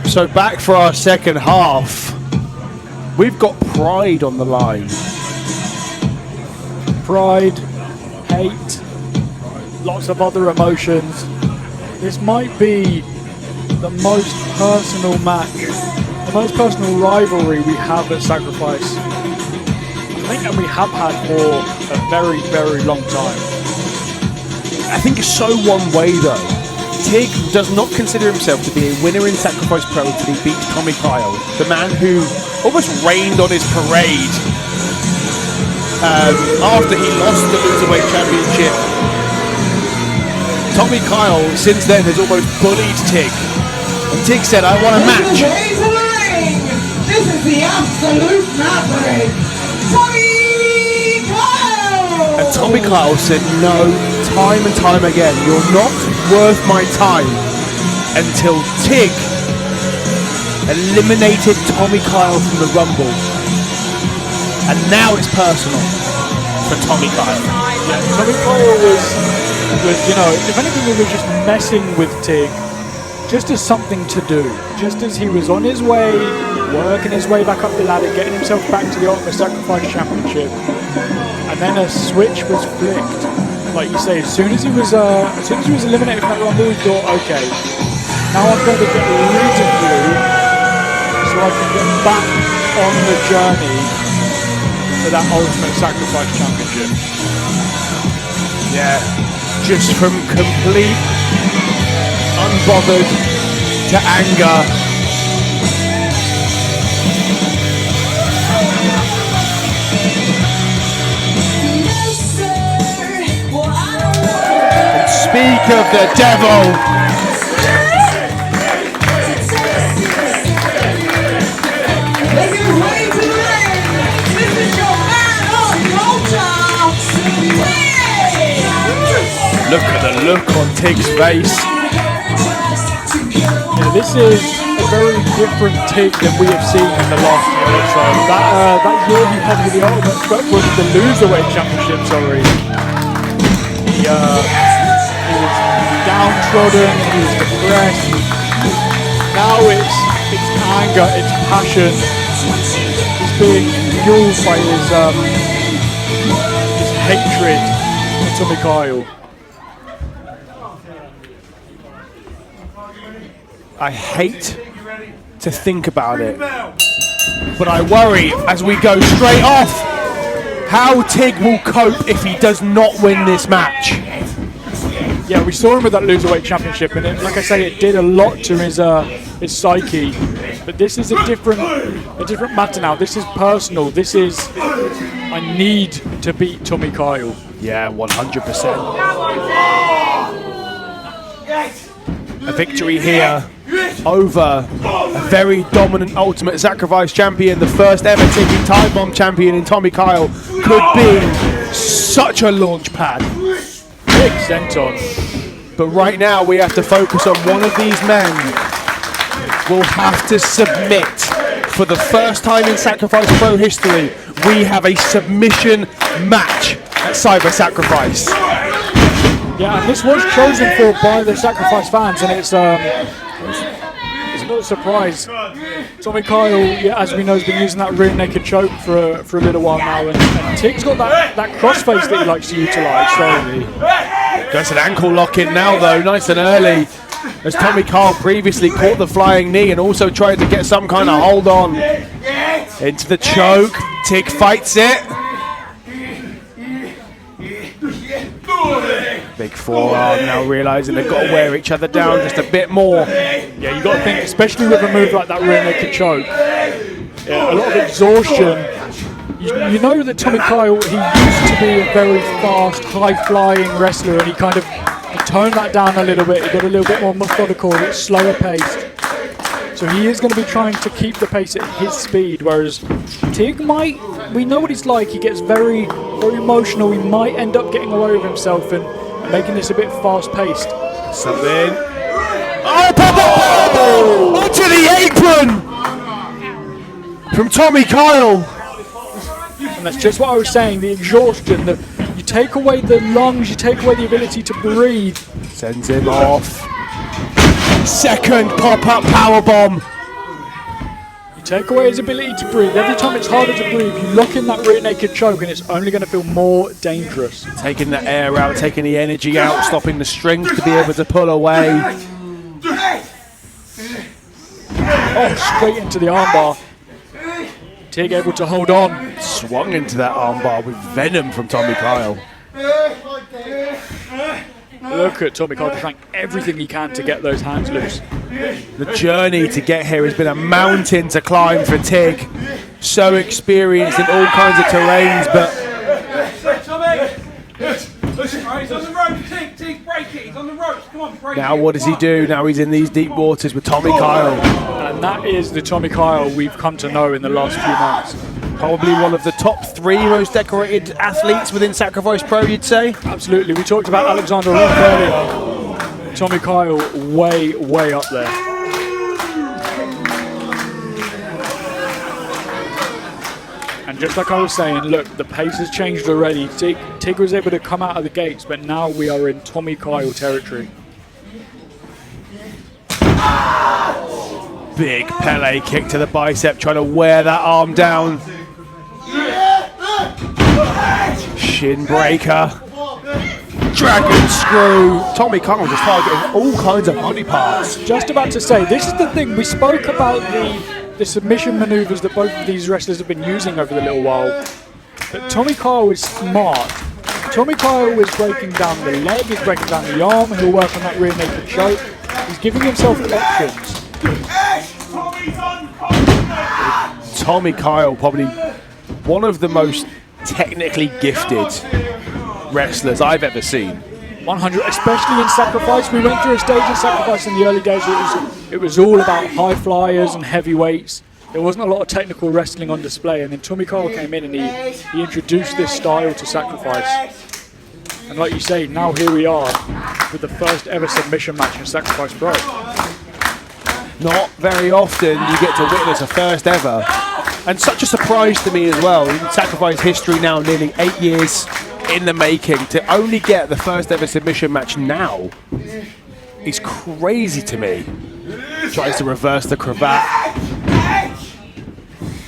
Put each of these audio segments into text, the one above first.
So back for our second half. We've got pride on the line. Pride, hate, lots of other emotions. This might be the most personal match, the most personal rivalry we have at Sacrifice. I think that we have had for a very, very long time. I think it's so one way though. TIG does not consider himself to be a winner in Sacrifice Pro until he beats Tommy Kyle, the man who almost rained on his parade after he lost the Loserweight Championship. Tommy Kyle, since then, has almost bullied TIG. And TIG said, I want a match. This is the absolute maverick, Tommy Kyle! And Tommy Kyle said, no, time and time again, you're not worth my time, until TIG eliminated Tommy Kyle from the Rumble. And now it's personal for Tommy Kyle. Yeah, Tommy Kyle was, you know, if anything, we were just messing with TIG just as something to do. Just as he was on his way, working his way back up the ladder, getting himself back to the Ultimate Sacrifice Championship. And then a switch was flicked. Like you say, as soon as he was eliminated from that Rumble, we thought, okay, now I'm going to get rid of you so I can get back on the journey for that Ultimate Sacrifice Championship. Yeah, just from complete unbothered to anger. And speak of the devil. Look at the look on TIG's face. Yeah, this is a very different TIG than we have seen in the last year or so. That year he had the Ultimate was the Loserweight Championship, sorry. He was downtrodden, he was depressed. Now it's anger, it's passion. He's being fueled by his hatred for Tommy Kyle. I hate to think about it, but I worry as we go straight off how TIG will cope if he does not win this match. Yeah, we saw him with that Loserweight Championship, and like I say, it did a lot to his psyche. But this is a different matter now. This is personal. This is, I need to beat Tommy Kyle. Yeah, 100%. A victory here over a very dominant Ultimate Sacrifice champion, the first ever ticking time bomb champion in Tommy Kyle, could be such a launch pad. Big senton. But right now we have to focus on one of these men will have to submit. For the first time in Sacrifice Pro history, we have a submission match at Cyber Sacrifice. Yeah, and this was chosen for by the Sacrifice fans, and it's no surprise. Tommy Kyle, yeah, as we know, has been using that rear naked choke for a little while now, and TIG's got that crossface that he likes to utilise. So Goes an ankle lock in now though, nice and early, as Tommy Kyle previously caught the flying knee and also tried to get some kind of hold on into the choke. TIG fights it. Big forearm, now realising they've got to wear each other down just a bit more. Yeah, you got to think, especially with a move like that rear naked choke, yeah, a lot of exhaustion. You know that Tommy Kyle, he used to be a very fast, high-flying wrestler, and he toned that down a little bit. He got a little bit more methodical, a bit slower paced. So he is going to be trying to keep the pace at his speed, whereas TIG we know what he's like. He gets very, very emotional. He might end up getting away with himself and making this a bit fast-paced. Something. Oh, pop! Onto the apron from Tommy Kyle. And that's just what I was saying, the exhaustion. You take away the lungs, you take away the ability to breathe. Sends him off. Second pop-up powerbomb take away his ability to breathe. Every time it's harder to breathe, you lock in that rear naked choke and it's only going to feel more dangerous. Taking the air out, taking the energy out, stopping the strength to be able to pull away. Oh, straight into the armbar. TIG able to hold on. Swung into that armbar with venom from Tommy Kyle. Look at Tommy Kyle trying everything he can to get those hands loose. The journey to get here has been a mountain to climb for TIG. So experienced in all kinds of terrains, but He's on the ropes, TIG, break it. He's on the ropes. Come on, break it. now what does he do? Now he's in these deep waters with Tommy Kyle. And that is the Tommy Kyle we've come to know in the last few months. Probably one of the top 3 most decorated athletes within Sacrifice Pro, you'd say? Absolutely. We talked about Alexander Roth earlier. Tommy Kyle way, way up there. And just like I was saying, look, the pace has changed already. TIG was able to come out of the gates, but now we are in Tommy Kyle territory. Big Pele kick to the bicep, trying to wear that arm down. Shin breaker. Dragon screw. Tommy Kyle just targeting all kinds of body parts. Just about to say, this is the thing. We spoke about the submission maneuvers that both of these wrestlers have been using over the little while. But Tommy Kyle is smart. Tommy Kyle is breaking down the leg, he's breaking down the arm, he'll work on that rear naked choke. He's giving himself options. Tommy Kyle, probably one of the most technically gifted wrestlers I've ever seen. 100, especially in Sacrifice. We went through a stage in Sacrifice in the early days where it was all about high flyers and heavyweights. There wasn't a lot of technical wrestling on display, and then Tommy Kyle came in and he introduced this style to Sacrifice. And like you say, now here we are with the first ever submission match in Sacrifice Pro. Not very often you get to witness a first ever. And such a surprise to me as well. In Sacrifice history now, nearly 8 years in the making, to only get the first ever submission match now is crazy to me. Tries to reverse the cravat.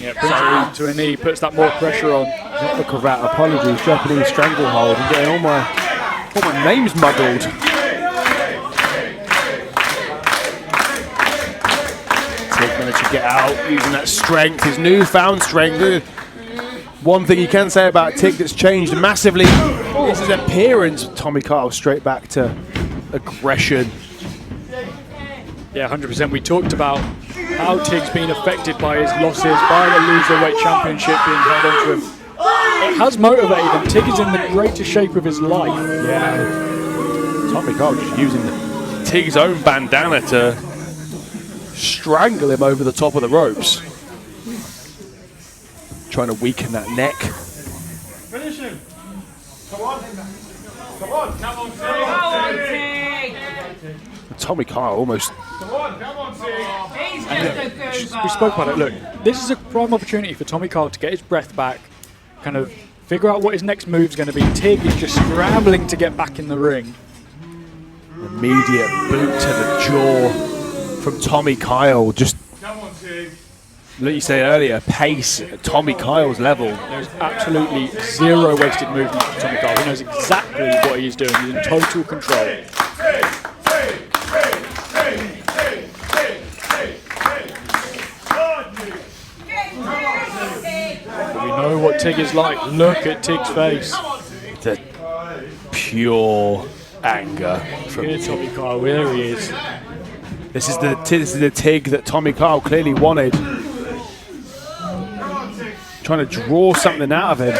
Yeah, brings it to a knee, puts that more pressure on. Not the cravat, apologies. Japanese stranglehold. I'm getting all my names muddled. TIG managed to get out using that strength, his newfound strength. One thing you can say about TIG that's changed massively is his appearance. Tommy Kyle straight back to aggression. Yeah, 100%. We talked about how TIG's been affected by his losses, by the loserweight championship being held onto him. It has motivated him. TIG is in the greatest shape of his life. Yeah. Tommy Kyle just using TIG's own bandana to strangle him over the top of the ropes. Trying to weaken that neck. Finish him. Come on. Come on. Come on, TIG. Tommy Kyle almost. Come on, TIG. He's just a good We spoke about it. Look, this is a prime opportunity for Tommy Kyle to get his breath back, kind of figure out what his next move's going to be. TIG is just scrambling to get back in the ring. Immediate boot to the jaw from Tommy Kyle. Just, Come on, TIG. like you said earlier, pace at Tommy Kyle's level. There's absolutely zero wasted movement from Tommy Kyle. He knows exactly what he's doing. He's in total control. But we know what TIG is like. Look at TIG's face. The pure anger from Here's Tommy Kyle. There he is. This is the TIG that Tommy Kyle clearly wanted. Trying to draw something out of him.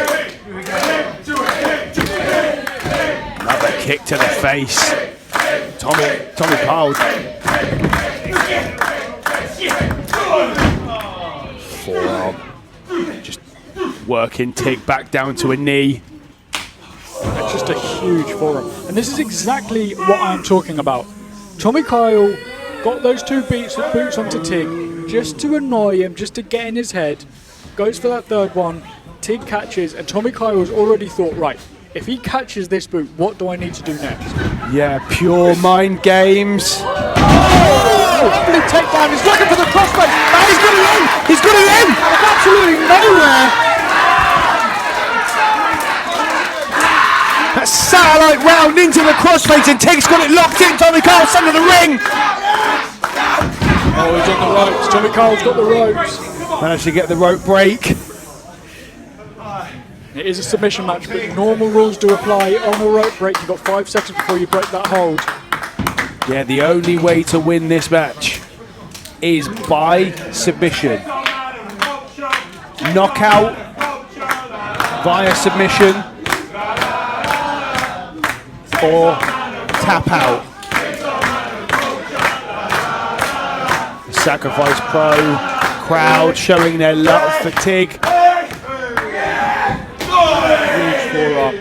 Another kick to the face. Tommy Kyle. Forearm. Just working TIG back down to a knee. That's just a huge forearm. And this is exactly what I'm talking about. Tommy Kyle got those two boots onto TIG just to annoy him, just to get in his head. Goes for that third one. TIG catches, and Tommy Kyle has already thought, right, if he catches this boot, what do I need to do next? Yeah, pure mind games. Oh, split takedown. He's looking for the crossface. And he's got it in. He's got right round into the crossface, and Tig's got it locked in. Tommy Kyle center of the ring. Oh, he's on the ropes. Tommy Kyle's got the ropes. Managed to get the rope break. It is a submission match, but normal rules do apply. On a rope break, you've got 5 seconds before you break that hold. Yeah, the only way to win this match is by submission. Knockout via submission or tap out. The Sacrifice Pro crowd showing their love for Tig. Huge forearm.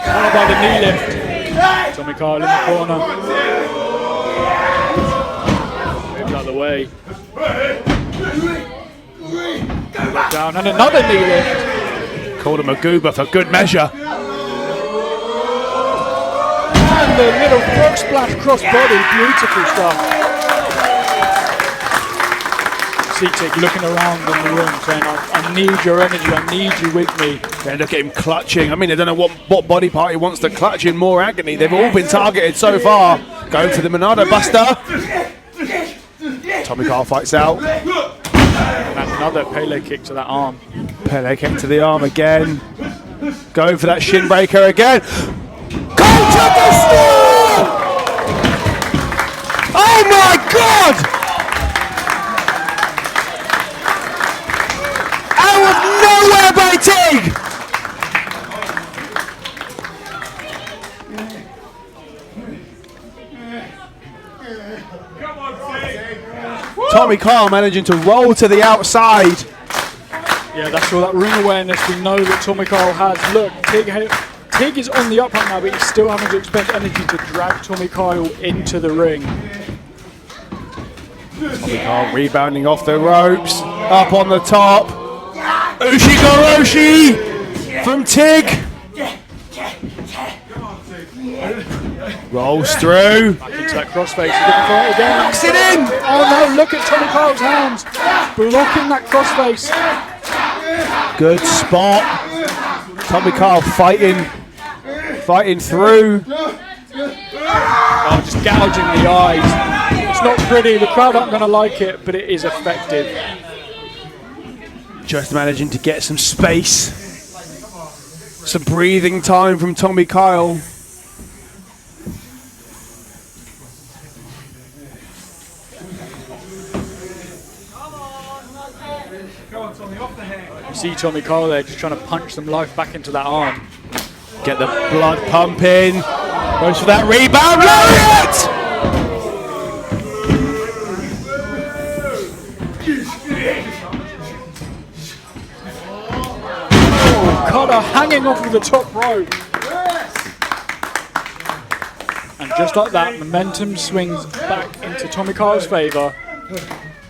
What about the knee lift? Tommy Kyle in the corner. Moves out of the way. Look down and another knee lift. Called him a goober for good measure. And the little frog splash crossbody. Beautiful stuff. See Tig looking around in the room saying, I need your energy, I need you with me. Yeah, look at him clutching. I mean, I don't know what body part he wants to clutch in more agony. They've all been targeted so far. Going for the Monado Buster. Tommy Kyle fights out. And another Pele kick to that arm. Pele kick to the arm again. Going for that shin breaker again. Coach the storm! Oh my God! Out of nowhere by Tig! Tommy Kyle managing to roll to the outside. Yeah, that's all that ring awareness we know that Tommy Kyle has. Look, Tig is on the up right now, but he's still having to expend energy to drag Tommy Kyle into the ring. Tommy Kyle rebounding off the ropes, up on the top. Ushigoroshi from Tig. Rolls through. Back into that crossface, he's looking for it again. Knocks it in. Oh no, look at Tommy Kyle's hands. Blocking that crossface. Good spot. Tommy Kyle fighting through. Oh, just gouging the eyes. It's not pretty, the crowd aren't going to like it, but it is effective. Just managing to get some space. Some breathing time from Tommy Kyle. You see Tommy Kyle there just trying to punch some life back into that arm. Get the blood pumping. Goes for that rebound. Lariat! Oh, Cutter hanging off of the top rope. And just like that, momentum swings back into Tommy Kyle's favour.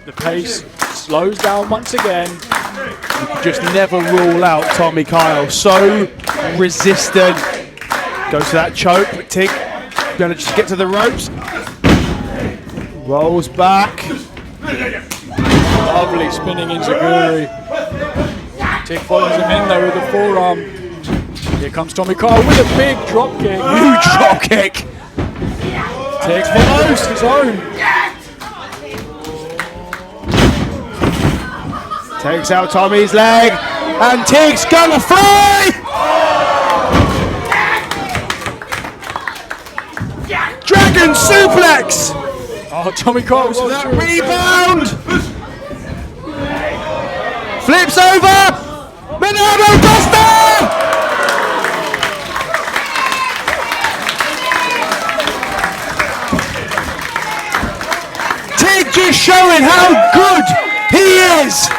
The pace slows down once again. You can just never rule out Tommy Kyle. So resistant. Goes to that choke. Tig gonna just get to the ropes. Rolls back. Lovely spinning enziguri. Tig follows him in there with the forearm. Here comes Tommy Kyle with a big drop kick. Huge drop kick. Tig follows his own. Takes out Tommy's leg. And Tig's gonna fly! Dragon suplex! Oh, Tommy Kyle So that rebound! Flips over! Monado Buster! Tig just showing how good he is!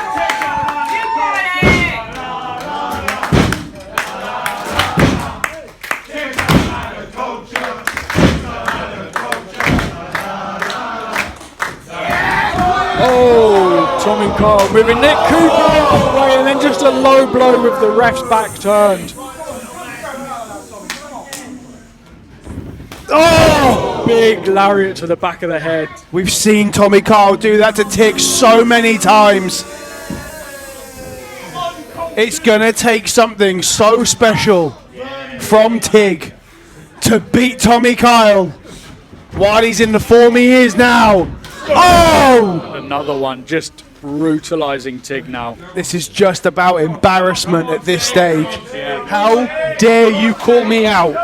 Oh, Tommy Kyle moving Nick Cooper out of the way and then just a low blow with the ref's back turned. Oh, big lariat to the back of the head. We've seen Tommy Kyle do that to Tig so many times. It's gonna take something so special from Tig to beat Tommy Kyle while he's in the form he is now. Oh! Another one, just brutalizing TIG now. This is just about embarrassment at this stage. How dare you call me out?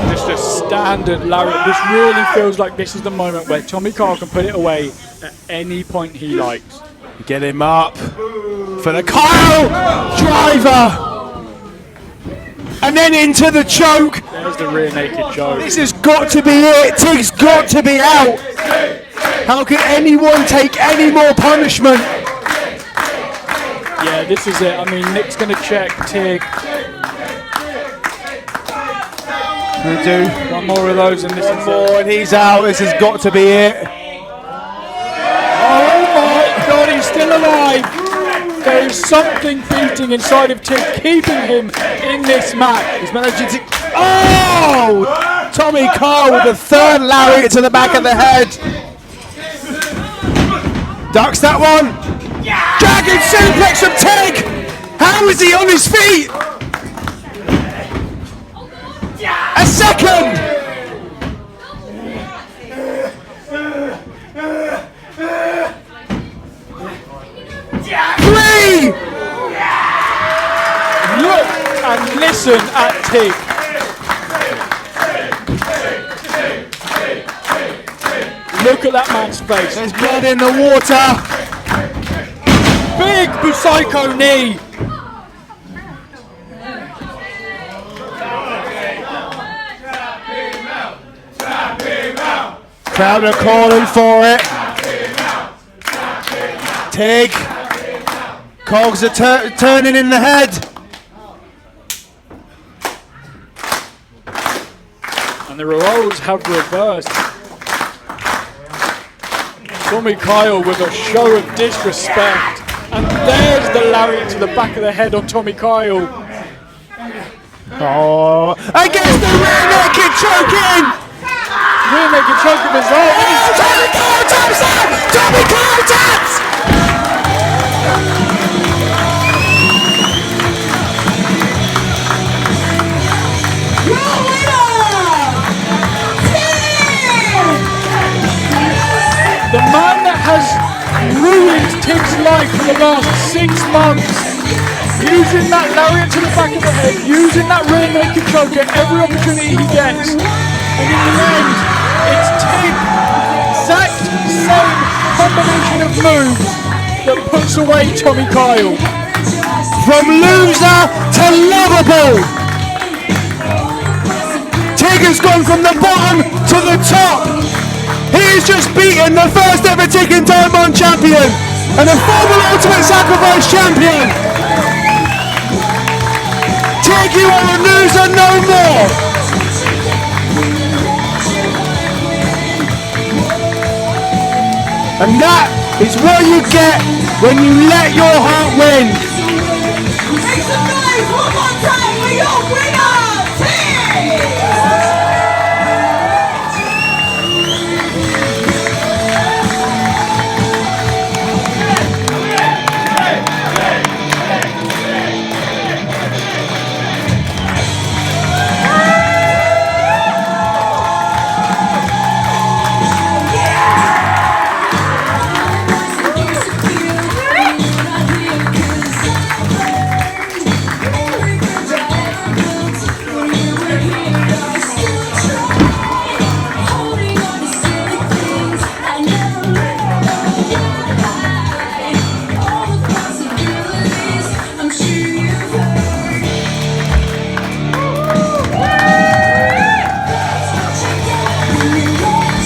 Just a standard lariat. This really feels like this is the moment where Tommy Kyle can put it away at any point he likes. Get him up for the Kyle driver. And then into the choke. There's the rear naked choke. This has got to be it. TIG's got to be out. How can anyone take any more punishment? Yeah, this is it. I mean, Nick's going to check TIG. Gonna do One more of those and this is more, and he's out. This has got to be it. Oh my God, he's still alive. There is something beating inside of TIG, keeping him in this match. He's managing to. Oh! Tommy Kyle with the third lariat to the back of the head. Ducks that one. Dragon suplex from TIG. How is he on his feet? A second. Three. Look and listen at TIG. Look at that man's face. There's blood in the water. Big Busaiku knee. Crowd are calling for it. TIG. Cogs are turning in the head. And the roles have reversed. Tommy Kyle with a show of disrespect. And there's the lariat to the back of the head on Tommy Kyle. Oh, against the rear naked choking. Rear naked choke of his own. Tommy Kyle taps out. Tommy Kyle taps. The man that has ruined TIG's life for the last 6 months, using that lariat to the back of the head, using that rear naked choke at every opportunity he gets, and in the end, it's TIG, exact same combination of moves that puts away Tommy Kyle. From loser to lovable. TIG has gone from the bottom to the top. He has just beaten the first ever TIG in Time Bomb champion and a former Ultimate Sacrifice champion. TIG, you are a loser no more. And that is what you get when you let your heart win. Make some noise one more time for your winner!